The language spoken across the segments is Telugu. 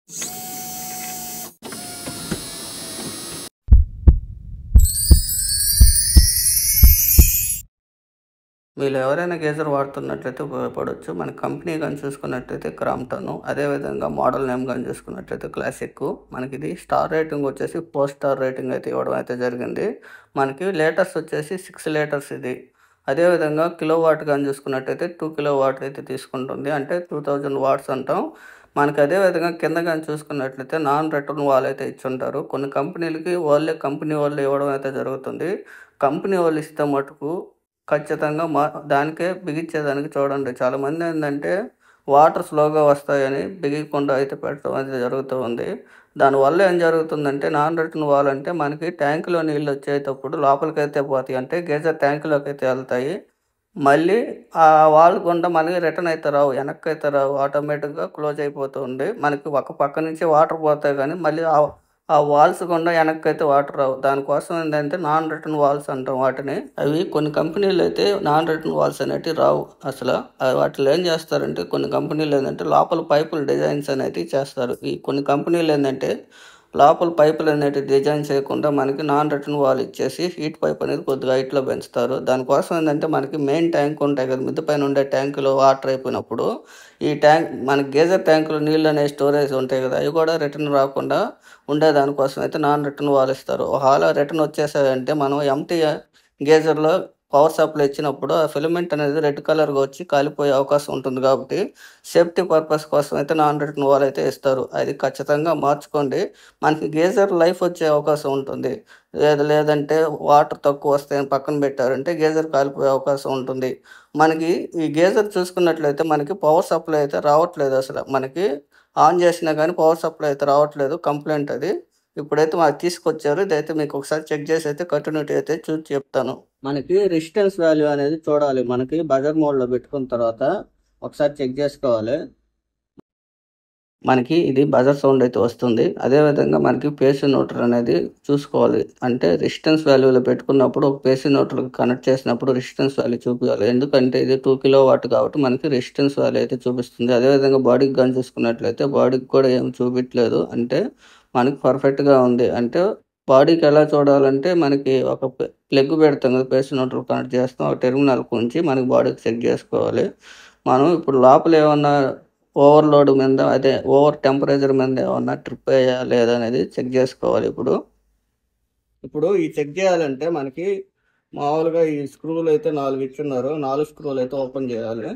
వీళ్ళు ఎవరైనా గేజర్ వాడుతున్నట్లయితే ఉపయోగపడవచ్చు. మన కంపెనీ కానీ చూసుకున్నట్లయితే క్రాంప్టన్, అదేవిధంగా మోడల్ నేమ్ కానీ చూసుకున్నట్లయితే క్లాసిక్. మనకి ఇది స్టార్ రేటింగ్ వచ్చేసి 4 స్టార్ రేటింగ్ అయితే ఇవ్వడం అయితే జరిగింది. మనకి లీటర్స్ వచ్చేసి 6 లీటర్స్ ఇది. అదేవిధంగా కిలో వాట్ కానీ చూసుకున్నట్టయితే 2 కిలో వాట్ అయితే తీసుకుంటుంది, అంటే 2000 వాట్స్ అంటాం. మనకి అదేవిధంగా కింద కానీ చూసుకున్నట్లయితే నాన్ రిటర్న్ వాల్ అయితే ఇచ్చుంటారు. కొన్ని కంపెనీలకి కంపెనీ వాళ్ళు ఇవ్వడం అయితే జరుగుతుంది. కంపెనీ వాళ్ళు ఇస్తే మటుకు ఖచ్చితంగా దానికే బిగించేదానికి చూడండి. చాలామంది ఏంటంటే వాటర్ స్లోగా వస్తాయని బిగియకుండా అయితే పెట్టడం అయితే జరుగుతూ ఉంది. దానివల్ల ఏం జరుగుతుందంటే నాన్ రిటర్న్ వాల్ అంటే మనకి ట్యాంకులో నీళ్ళు వచ్చేటప్పుడు లోపలికైతే పోతాయి, అంటే గేజర్ ట్యాంకులోకి అయితే వెళ్తాయి. మళ్ళీ ఆ వాల్ గుండా మనకి రిటర్న్ అయితే రావు, వెనక్కి అయితే రావు, ఆటోమేటిక్గా క్లోజ్ అయిపోతుంది. మనకి ఒక పక్క నుంచి వాటర్ పోతాయి కానీ మళ్ళీ ఆ వాల్స్ గుండా వెనక్కి అయితే వాటర్ రావు. దానికోసం ఏంటంటే నాన్ రిటర్న్ వాల్స్ అంటాం వాటిని. అవి కొన్ని కంపెనీలు అయితే నాన్ రిటర్న్ వాల్స్ అనేవి రావు అసలు. వాటిలో ఏం చేస్తారంటే కొన్ని కంపెనీలు ఏంటంటే లోపల పైపులు డిజైన్స్ అనేవి చేస్తారు. ఈ కొన్ని కంపెనీలు ఏంటంటే లోపల పైపులు అనేవి డిజైన్ చేయకుండా మనకి నాన్ రిటర్న్ వాల్ ఇచ్చేసి హీట్ పైప్ అనేది కొద్దిగా హైట్లో పెంచుతారు. దానికోసం ఏంటంటే మనకి మెయిన్ ట్యాంక్ ఉంటాయి కదా, మిద్దె పైన ఉండే ట్యాంకులో వాటర్ అయిపోయినప్పుడు ఈ ట్యాంక్ మనకి గేజర్ ట్యాంకులో నీళ్ళు అనే స్టోరేజ్ ఉంటాయి కదా, అవి కూడా రిటర్న్ రాకుండా ఉండేదానికోసం అయితే నాన్ రిటర్న్ వాల్ ఇస్తారు. ఒకవేళ రిటర్న్ వచ్చేసాయంటే మనం ఎంటీ గేజర్లో పవర్ సప్లై ఇచ్చినప్పుడు ఆ ఫిలమెంట్ అనేది రెడ్ కలర్గా వచ్చి కాలిపోయే అవకాశం ఉంటుంది. కాబట్టి సేఫ్టీ పర్పస్ కోసం అయితే నాన్ రిటర్న్ వాల్ అయితే ఇస్తారు. అది ఖచ్చితంగా మార్చుకోండి. మనకి గేజర్ లైఫ్ వచ్చే అవకాశం ఉంటుంది. లేదంటే వాటర్ తక్కువ వస్తాయని పక్కన పెట్టారంటే గేజర్ కాలిపోయే అవకాశం ఉంటుంది. మనకి ఈ గేజర్ చూసుకున్నట్లయితే మనకి పవర్ సప్లై అయితే రావట్లేదు అసలు. మనకి ఆన్ చేసినా కానీ పవర్ సప్లై అయితే రావట్లేదు, కంప్లైంట్ అది. ఇప్పుడైతే మాకు తీసుకొచ్చారు, ఇదైతే మీకు ఒకసారి చెక్ చేసి అయితే కంటిన్యూటీ అయితే చూసి చెప్తాను. మనకి రెసిస్టెన్స్ వాల్యూ అనేది చూడాలి. మనకి బజర్ మోడ్లో పెట్టుకున్న తర్వాత ఒకసారి చెక్ చేసుకోవాలి. మనకి ఇది బజర్ సౌండ్ అయితే వస్తుంది. అదేవిధంగా మనకి పేసీ న్యూట్రల్ అనేది చూసుకోవాలి. అంటే రెసిస్టెన్స్ వాల్యూలో పెట్టుకున్నప్పుడు ఒక పేసీ న్యూట్రల్కి కనెక్ట్ చేసినప్పుడు రెసిస్టెన్స్ వాల్యూ చూపించాలి. ఎందుకంటే ఇది 2 కిలో వాట్ కాబట్టి మనకి రెసిస్టెన్స్ వాల్యూ అయితే చూపిస్తుంది. అదేవిధంగా బాడీకి కానీ చూసుకున్నట్లయితే బాడీకి కూడా ఏం చూపించలేదు, అంటే మనకి పర్ఫెక్ట్గా ఉంది. అంటే బాడీకి ఎలా చూడాలంటే మనకి ఒక ప్లగ్ పెడతాం కదా, పేసీ న్యూట్రల్ కనెక్ట్ చేస్తాం, ఒక టెర్మినల్కి ఉంచి మనకి బాడీకి చెక్ చేసుకోవాలి. మనం ఇప్పుడు లోపల ఏమన్నా ఓవర్లోడ్ మీద అదే ఓవర్ టెంపరేచర్ మీద ఏమన్నా ట్రిప్ అయ్యా లేదా అనేది చెక్ చేసుకోవాలి. ఇప్పుడు ఈ చెక్ చేయాలంటే మనకి మామూలుగా ఈ స్క్రూలు అయితే 4 ఇచ్చున్నారు. 4 స్క్రూలు అయితే ఓపెన్ చేయాలి.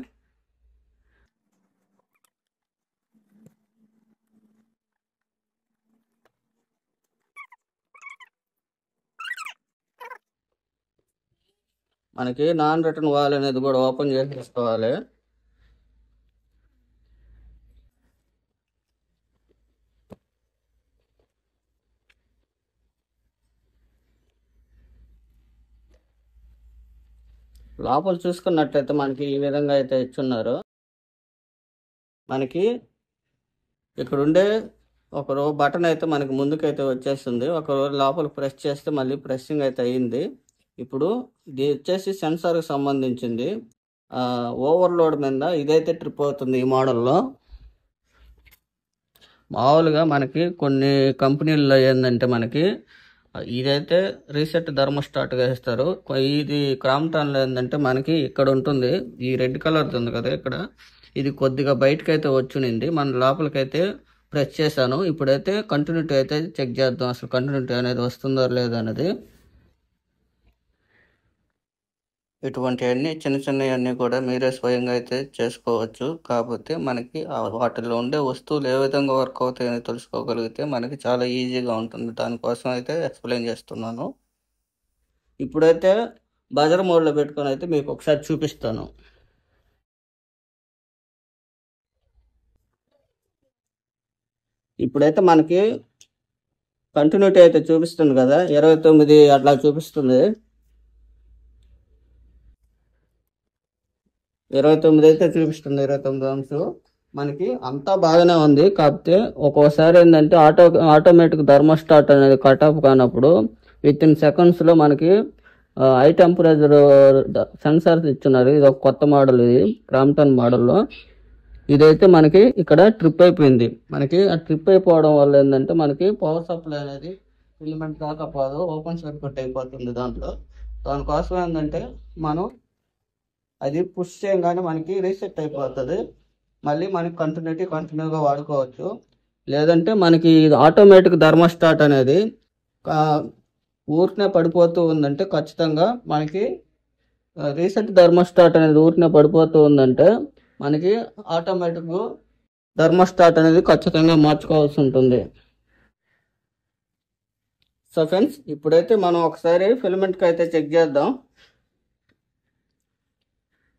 మనకి నాన్ రిటర్న్ వాల్ అనేది కూడా ఓపెన్ చేసేసుకోవాలి. లోపల చూసుకున్నట్లయితే మనకి ఈ విధంగా అయితే ఇచ్చున్నారు. మనకి ఇక్కడ ఉండే ఒక బటన్ అయితే మనకి ముందుకైతే వచ్చేస్తుంది. ఒక లోపల ప్రెస్ చేస్తే మళ్ళీ ప్రెస్సింగ్ అయితే అయ్యింది. ఇప్పుడు ఇది వచ్చేసి సెన్సార్కి సంబంధించింది. ఓవర్లోడ్ మీద ఇదైతే ట్రిప్ అవుతుంది ఈ మోడల్లో. మామూలుగా మనకి కొన్ని కంపెనీల్లో ఏంటంటే మనకి ఇదైతే రీసెట్ థర్మోస్టాట్గా ఇస్తారు. ఇది క్రాంప్టన్లో ఏంటంటే మనకి ఇక్కడ ఉంటుంది, ఈ రెడ్ కలర్ ఉంది కదా ఇక్కడ, ఇది కొద్దిగా బయటకైతే వచ్చింది. మన లోపలికైతే ప్రెస్ చేశాను. ఇప్పుడైతే కంటిన్యూటీ అయితే చెక్ చేద్దాం, అసలు కంటిన్యూటీ అనేది వస్తుందో లేదో అనేది. ఇటువంటివన్నీ చిన్న చిన్నవన్నీ కూడా మీరే స్వయంగా అయితే చేసుకోవచ్చు. కాకపోతే మనకి వాటిలో ఉండే వస్తువులు ఏ విధంగా వర్క్ అవుతాయని తెలుసుకోగలిగితే మనకి చాలా ఈజీగా ఉంటుంది. దానికోసం అయితే ఎక్స్ప్లెయిన్ చేస్తున్నాను. ఇప్పుడైతే బజర్ మోడ్లో పెట్టుకొని అయితే మీకు ఒకసారి చూపిస్తాను. ఇప్పుడైతే మనకి కంటిన్యూటీ అయితే చూపిస్తుంది కదా, 29 అట్లా చూపిస్తుంది. 29 అయితే చూపిస్తుంది, 29 అంశు. మనకి అంతా బాగానే ఉంది. కాకపోతే ఒక్కోసారి ఏంటంటే ఆటోమేటిక్ థర్మోస్టాట్ అనేది కట్ ఆఫ్ కానప్పుడు విత్ ఇన్ సెకండ్స్లో మనకి హై టెంపరేచర్ సెన్సార్స్ ఇచ్చున్నారు. ఇది ఒక కొత్త మోడల్, ఇది క్రాంప్టన్ మోడల్లో. ఇదైతే మనకి ఇక్కడ ట్రిప్ అయిపోయింది. మనకి ఆ ట్రిప్ అయిపోవడం వల్ల ఏంటంటే మనకి పవర్ సప్లై అనేది ఫిలమెంట్ దాకా పోదు, ఓపెన్ సర్క్యూట్ అయిపోతుంది దాంట్లో. దానికోసం ఏంటంటే మనం అది పుష్ చేయగానే మనకి రీసెట్ అయిపోతుంది. మళ్ళీ మనకి కంటిన్యూగా వాడుకోవచ్చు. లేదంటే మనకి ఆటోమేటిక్ థర్మోస్టాట్ అనేది ఊరికనే పడిపోతూ ఉందంటే ఖచ్చితంగా మనకి రీసెట్ థర్మోస్టాట్ అనేది ఊరికనే పడిపోతూ ఉందంటే మనకి ఆటోమేటిక్ థర్మోస్టాట్ అనేది ఖచ్చితంగా మార్చుకోవాల్సి ఉంటుంది. సో ఫ్రెండ్స్, ఇప్పుడైతే మనం ఒకసారి ఫిలమెంట్కి అయితే చెక్ చేద్దాం.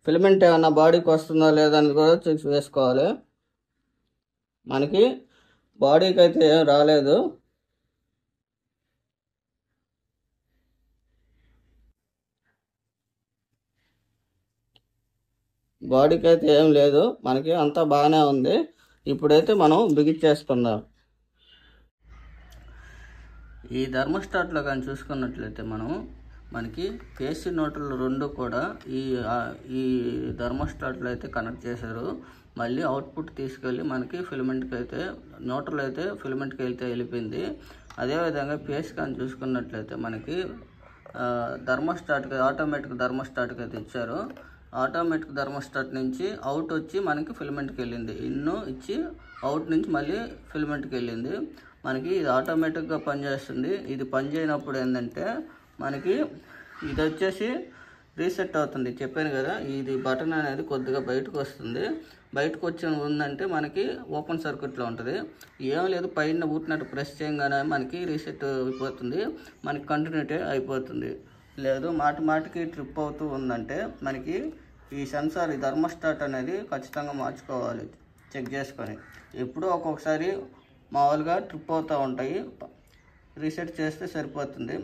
ఫిలమెంట్ ఏమన్నా బాడీకి వస్తుందా లేదా అని కూడా చెక్ వేసుకోవాలి. మనకి బాడీకి అయితే ఏం రాలేదు. బాడీకి అయితే ఏం లేదు, మనకి అంతా బాగానే ఉంది. ఇప్పుడైతే మనం బిగించేసుకుందాం. ఈ థర్మోస్టాట్లో కానీ చూసుకున్నట్లయితే మనకి పేసీ న్యూట్రల్ రెండు కూడా ఈ థర్మోస్టాట్లో అయితే కనెక్ట్ చేశారు. మళ్ళీ అవుట్పుట్ తీసుకెళ్ళి మనకి ఫిలమెంట్కి అయితే న్యూట్రల్ అయితే ఫిలమెంట్కి అయితే వెళ్ళిపోయింది. అదేవిధంగా పేస్ కానీ చూసుకున్నట్లయితే మనకి ఆటోమేటిక్ థర్మోస్టాట్కి అయితే ఇచ్చారు. ఆటోమేటిక్ థర్మోస్టాట్ నుంచి అవుట్ వచ్చి మనకి ఫిలమెంట్కి వెళ్ళింది. ఇన్ను ఇచ్చి అవుట్ నుంచి మళ్ళీ ఫిలమెంట్కి వెళ్ళింది. మనకి ఇది ఆటోమేటిక్గా పనిచేస్తుంది. ఇది పనిచేయనప్పుడు ఏంటంటే మనకి ఇది వచ్చేసి రీసెట్ అవుతుంది. చెప్పాను కదా, ఇది బటన్ అనేది కొద్దిగా బయటకు వస్తుంది. బయటకు వచ్చి ఉందంటే మనకి ఓపెన్ సర్క్యూట్లో ఉంటుంది. ఏం లేదు, పైన ఊటినట్టు ప్రెస్ చేయగానే మనకి రీసెట్ అయిపోతుంది, మనకి కంటిన్యూటీ అయిపోతుంది. లేదు మాటికి ట్రిప్ అవుతూ ఉందంటే మనకి ఈ సెన్సార్ ఈ థర్మోస్టాట్ అనేది ఖచ్చితంగా మార్చుకోవాలి చెక్ చేసుకొని. ఎప్పుడూ ఒక్కొక్కసారి మామూలుగా ట్రిప్ అవుతూ ఉంటాయి, రీసెట్ చేస్తే సరిపోతుంది.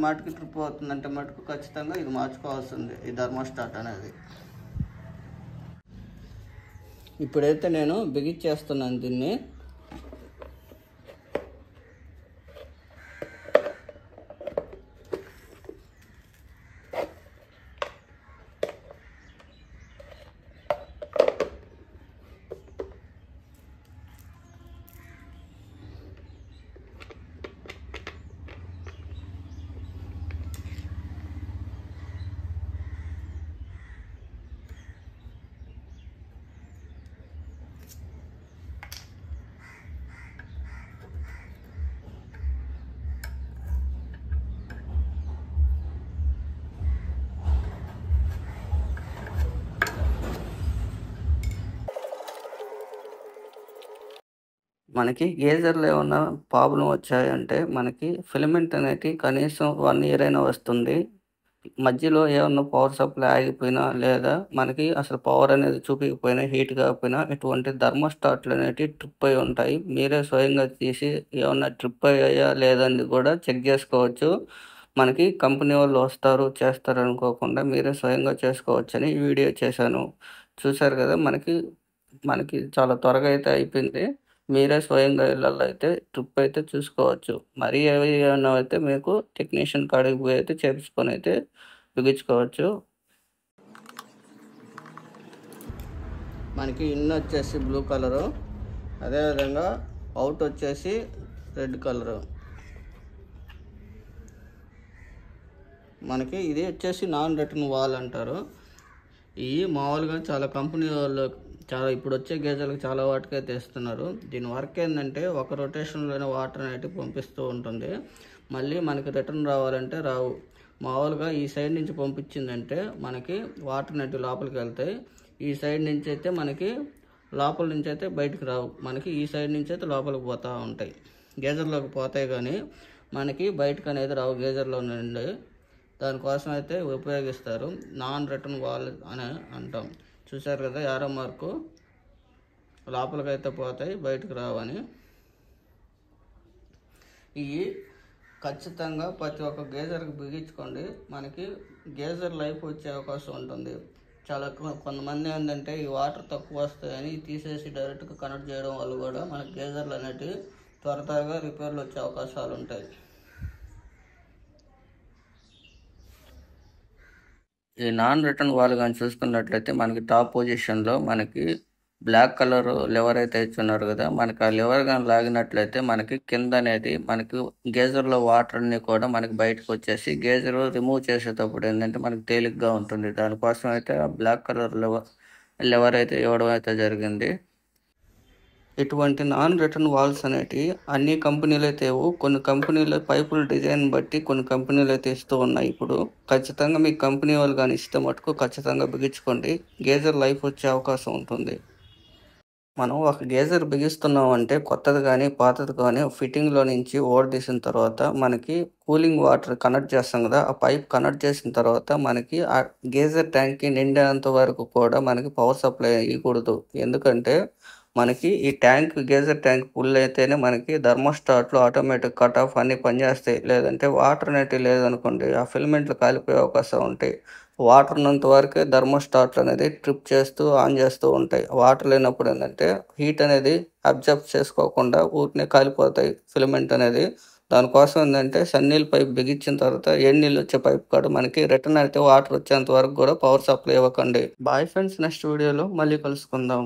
మాటికి ట్రిప్ అవుతుందంటే మటుకు ఖచ్చితంగా ఇది మార్చుకోవాల్సింది ఈ థర్మోస్టాట్ అనేది. ఇప్పుడైతే నేను బిగించేస్తున్నాను దీన్ని. మనకి గేజర్లో ఏమన్నా ప్రాబ్లం వచ్చాయంటే మనకి ఫిలమెంట్ అనేది కనీసం 1 ఇయర్ అయినా వస్తుంది. మధ్యలో ఏమన్నా పవర్ సప్లై ఆగిపోయినా లేదా మనకి అసలు పవర్ అనేది చూపించకపోయినా, హీట్ కాకపోయినా ఇటువంటి థర్మోస్టాట్లు అనేవి ట్రిప్ అయి ఉంటాయి. మీరే స్వయంగా తీసి ఏమన్నా ట్రిప్ అయ్యాయా లేదని కూడా చెక్ చేసుకోవచ్చు. మనకి కంపెనీ వాళ్ళు వస్తారు చేస్తారు అనుకోకుండా మీరే స్వయంగా చేసుకోవచ్చని ఈ వీడియో చేశాను. చూశారు కదా, మనకి చాలా త్వరగా అయితే అయిపోయింది. మీరే స్వయంగా ఇళ్ళల్లో అయితే ట్రిప్ అయితే చూసుకోవచ్చు. మరీ ఏమైనా అయితే మీకు టెక్నీషియన్ కాడికి పోయి అయితే చేపించుకొని అయితే బిగించుకోవచ్చు. మనకి ఇన్ వచ్చేసి బ్లూ కలరు, అదేవిధంగా అవుట్ వచ్చేసి రెడ్ కలరు. మనకి ఇది వచ్చేసి నాన్ రిటర్న్ వాల్ అంటారు. ఇవి మామూలుగా చాలా కంపెనీ వాళ్ళు ఇప్పుడు వచ్చే గేజర్లకు చాలా వాటికైతే ఇస్తున్నారు. దీని వర్క్ ఏంటంటే ఒక రొటేషన్లోనే వాటర్ అనేవి పంపిస్తూ ఉంటుంది. మళ్ళీ మనకి రిటర్న్ రావాలంటే రావు. మామూలుగా ఈ సైడ్ నుంచి పంపించిందంటే మనకి వాటర్ అనేవి లోపలికి వెళ్తాయి. ఈ సైడ్ నుంచి అయితే మనకి లోపల నుంచి అయితే బయటకు రావు. మనకి ఈ సైడ్ నుంచి అయితే లోపలికి పోతూ ఉంటాయి. గేజర్లోకి పోతాయి కానీ మనకి బయటకు అనేది రావు గేజర్లో నుండి. దానికోసం అయితే ఉపయోగిస్తారు. నాన్ రిటర్న్ వాల్ అని అంటాం. చూసారు కదా, యారో మార్కు లోపలికైతే పోతాయి, బయటకు రావని. ఇవి ఖచ్చితంగా ప్రతి ఒక్క గేజర్కి బిగించుకోండి. మనకి గేజర్ లైఫ్ వచ్చే అవకాశం ఉంటుంది. కొంతమంది ఏంటంటే ఈ వాటర్ తక్కువ వస్తాయని తీసేసి డైరెక్ట్గా కనెక్ట్ చేయడం వల్ల కూడా మనకి గేజర్లు అనేటివి త్వరగా రిపేర్లు వచ్చే అవకాశాలు ఉంటాయి. ఈ నాన్ రిటర్న్ వాల్ కానీ చూసుకున్నట్లయితే మనకి టాప్ పొజిషన్లో మనకి బ్లాక్ కలర్ లివర్ అయితే ఇచ్చున్నారు కదా, మనకి ఆ లివర్ కానీ లాగినట్లయితే మనకి కింద అనేది మనకి గేజర్లో వాటర్ అన్ని కూడా మనకి బయటకు వచ్చేసి గేజర్ రిమూవ్ చేసేటప్పుడు ఏంటంటే మనకి తేలిగ్గా ఉంటుంది. దానికోసం అయితే ఆ బ్లాక్ కలర్ లివర్ అయితే ఇవ్వడం అయితే జరిగింది. ఇటువంటి నాన్ రిటర్న్ వాల్స్ అనేటివి అన్ని కంపెనీలు అయితే ఇవ్వవు. కొన్ని కంపెనీలు పైపుల డిజైన్ బట్టి కొన్ని కంపెనీలు అయితే ఇస్తూ ఉన్నాయి. ఇప్పుడు ఖచ్చితంగా మీ కంపెనీ వాళ్ళు కానీ ఇస్తే మటుకు ఖచ్చితంగా బిగించుకోండి. గేజర్ లైఫ్ వచ్చే అవకాశం ఉంటుంది. మనం ఒక గేజర్ బిగిస్తున్నాం అంటే కొత్తది కానీ పాతది కానీ ఫిట్టింగ్లో నుంచి ఓడదీసిన తర్వాత మనకి కూలింగ్ వాటర్ కనెక్ట్ చేస్తాం కదా, ఆ పైప్ కనెక్ట్ చేసిన తర్వాత మనకి ఆ గేజర్ ట్యాంక్కి నిండేంత వరకు కూడా మనకి పవర్ సప్లై ఇవ్వకూడదు. ఎందుకంటే మనకి ఈ ట్యాంక్ గేజర్ ట్యాంక్ ఫుల్ అయితేనే మనకి థర్మోస్టాట్లు ఆటోమేటిక్ కట్ ఆఫ్ అన్నీ పనిచేస్తాయి. లేదంటే వాటర్ అనేటివి లేదనుకోండి ఆ ఫిల్మెంట్లు కాలిపోయే అవకాశం ఉంటాయి. వాటర్ ఉన్నంత వరకే థర్మోస్టాట్లు అనేది ట్రిప్ చేస్తూ ఆన్ చేస్తూ ఉంటాయి. వాటర్ లేనప్పుడు ఏంటంటే హీట్ అనేది అబ్జర్బ్ చేసుకోకుండా ఊరికనే కాలిపోతాయి ఫిలమెంట్ అనేది. దానికోసం ఏంటంటే సన్నీళ్ళ పైప్ బిగించిన తర్వాత నీళ్ళు వచ్చే పైప్ కాడ మనకి రిటర్న్ అయితే వాటర్ వచ్చేంత వరకు కూడా పవర్ సప్లై ఇవ్వకండి. బాయ్ ఫ్రెండ్స్, నెక్స్ట్ వీడియోలో మళ్ళీ కలుసుకుందాం.